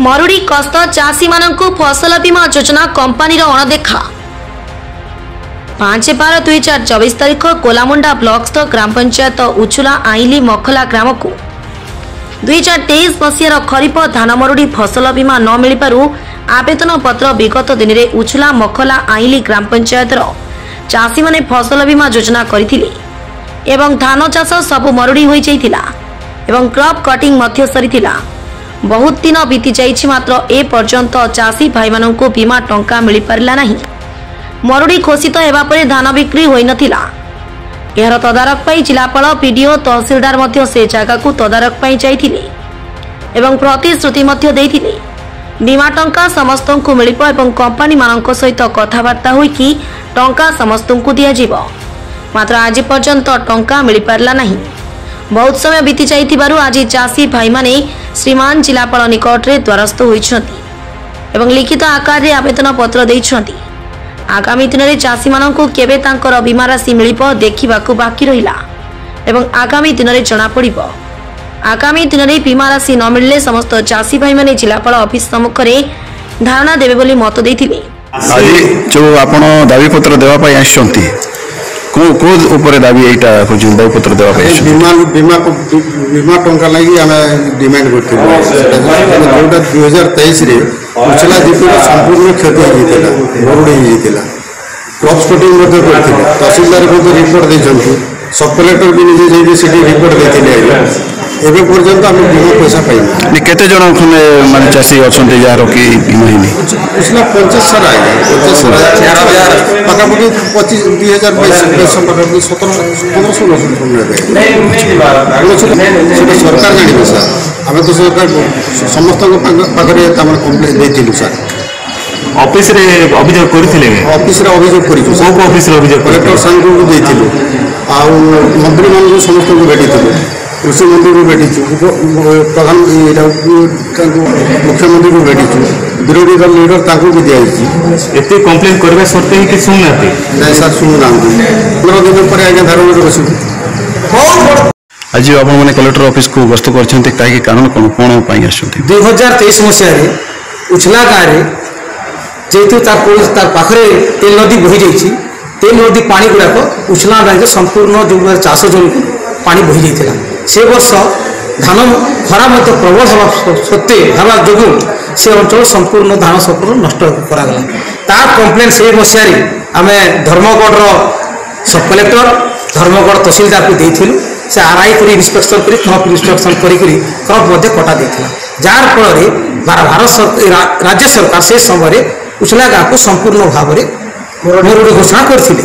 मरुड़ी कष्ट चाषी मानक फसल बीमा योजना कंपानी अणदेखा 5/12/2024 तारीख कोलामुंडा ब्लॉक ग्राम पंचायत उछुला आईली मखला ग्राम को 2023 मसीहार खरीफ धान मरुड़ी फसल बीमा न मिल आवेदन पत्र विगत दिन में उछुला मखला आईली ग्राम पंचायत चाषी माने फसल बीमा योजना करथिले एवं धान चाष सब मरुड़ी हो जाइथिला एवं क्रॉप कटिंग मध्य सरीथिला। बहुत दिन बीती जाइछि मात्र ए पर्यंत चाषी भाई माननकु बीमा टंका मिल पारला नाही। मरुड़ी घोषित हेबा परे धान बिक्री होई नथिला। एहर तदारक पाई जिलापाल पीडीओ तहसीलदार मध्य से जगह को तदारक पाई जाइथिले एवं प्रतिश्रुति मध्य देइथिले बीमा टंका समस्तंकु मिलिब एवं कंपनी माननक सहित कथावार्ता होई कि टंका समस्तंकु दिया जिवो मात्र आज पर्यंत टंका मिल पारला नाही। बहुत समय बीती जाइथिबारु आज चाषी भाई माने श्रीमान जिलापाल निकट रे द्वारस्थ होइछन्ति एवं लिखित आकार रे आवेदन पत्र देइछन्ति। आगामी दिन में चाषी माननकु केबे तांकर बीमा राशि मिलिब देखिबाकू बाकी रहिला एवं आगामी दिन में जना पड़िबो। आगामी दिन में बीमा राशि न मिलले समस्त चाषी भाई माने जिलापाल ऑफिस सम्मुख रे धारणा देबे बोली मत देइथिले। आज जो आपण दाबी पत्र देवा पई आछन्ति को ऊपर दाबी एटा को दाबी पत्र देवा पई बीमा बीमा को बीमा टंका लागि हमें डिमांड करथिलु जोटा 2023 रे उछला दीपर संपूर्ण क्षति होइतिला मरुड़ी होइतिला क्रॉप कटिंग मध्ये करथिले तहसीलदार को रिपोर्ट देछन्ति सब कलेक्टर भी निजे जे सिटी रिपोर्ट देथिले एबे पर्यंत हम बीमा पैसा पाइना नि केते जण खने माने चासी अछन्ते यार की बीमा हिनी उसला 50 सर आइ 50 4000 पका पकी 25 2022 पका पकी 17 15 सरकार जानिबे सर हमें तो सरकार समस्त पाखरे तमन कंप्लेंट देथिलु सर ऑफिस रे अभियोग करथिले ऑफिस रे अभियोग करिछु सब ऑफिस रे अभियोग कलेक्टर संघ को देथिलु आ मंत्री मन को समस्त को भेटिथिलु कृषि मंत्री को भेटिछु प्रधान मुख्यमंत्री को भेटिछु विरोधी दल लीडर ताकू भी दिया एते कंप्लेंट करबे सत्ते कि सुननाते नहीं सर सुनुना 15 दिन पर आगे धारण में बसु। आज आप मैंने कलेक्टर ऑफिस को गस्त करछन्ते काहे कारण कोन पई आछन्ते 2023 मसिया रे उछला गाँव रे जेतु तार पाखरे तेल नदी बही जाइछि तेल नदी पानी गुड़ाक उछला गाँव संपूर्ण जो चाष जमी पानी बही जाइथिला से वर्ष धान खरा मत प्रबल हवा सत्ते हवा जोगु से अंचल संपूर्ण धान संपूर्ण नष्ट करागला तार कंप्लेन से मसिया रे आमे धर्मगढ़ सब कलेक्टर धर्मगढ़ तहसीलदार को देइथिलु से आरआई करी इंस्पेक्शन करी क्रॉप इंस्पेक्शन करी क्रॉप मध्य कटा देइथिला जार फल भारत राज्य सरकार से समय उछला गाँव को संपूर्ण भाव में मरुड़ी घोषणा करथिले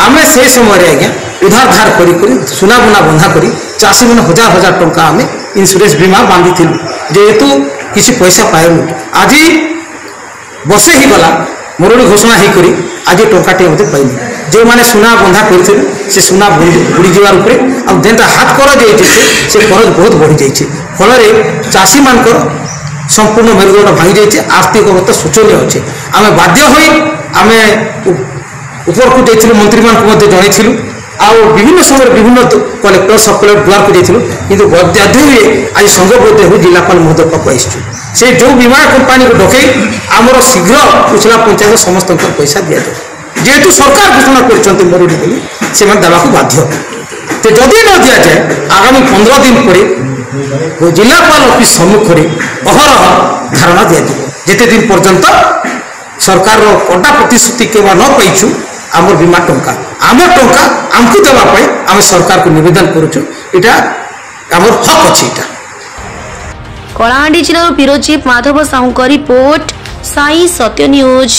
आमे से समय आज्ञा उधार धार करी सुना बुना बंधा करी चाषी मैंने हजार हजार टंका आमे इंश्योरेंस बीमा बांधी थिलु जेहेतु किसी पैसा पाइलु आज बसे ही गला मरुड़ी घोषणा ही करी आज टंका टे मते पाइली जो माने सुना बंधा करथिले से सुना बुड़ी जीवार ऊपर आ जेंता हाथ कर जाइछि से खरच बहुत बढ़ी जाइछि फल रे चाषी मानकर संपूर्ण मेरुदंड भांगी जाइए आर्थिक अवस्था शोचनीय अच्छे आम बाध्य हो आम ऊपर को जाइलु मंत्री मान जनइलु आउ विभिन्न समय विभिन्न कलेक्टर सब कलेक्टर द्वार को जाइलु किंतु बाध्य हुए आज संघबद्ध हो जिलापाल महोदय पाक आसचु से जो बीमा कंपानी को डकई आमर शीघ्र उछला पंचायत समस्त पैसा दि जाए जेहेतु सरकार घोषणा कर मरुड़ी बोली से देवाक बाध्य तो जदि न दि जाए आगामी 15 दिन पर जिलापाल ऑफिस सम्मुख अहरह धारणा दिते दिन पर्यंत सरकार कड़ा प्रतिश्रुति केवल न पाइछु आम बीमा टंका आम टंका आमको देवाई आम सरकार को निवेदन करुचु इटा आमर हक अच्छे। कलाहांडी जिला bureau chief Madhav Sahu report Sai सत्य न्यूज।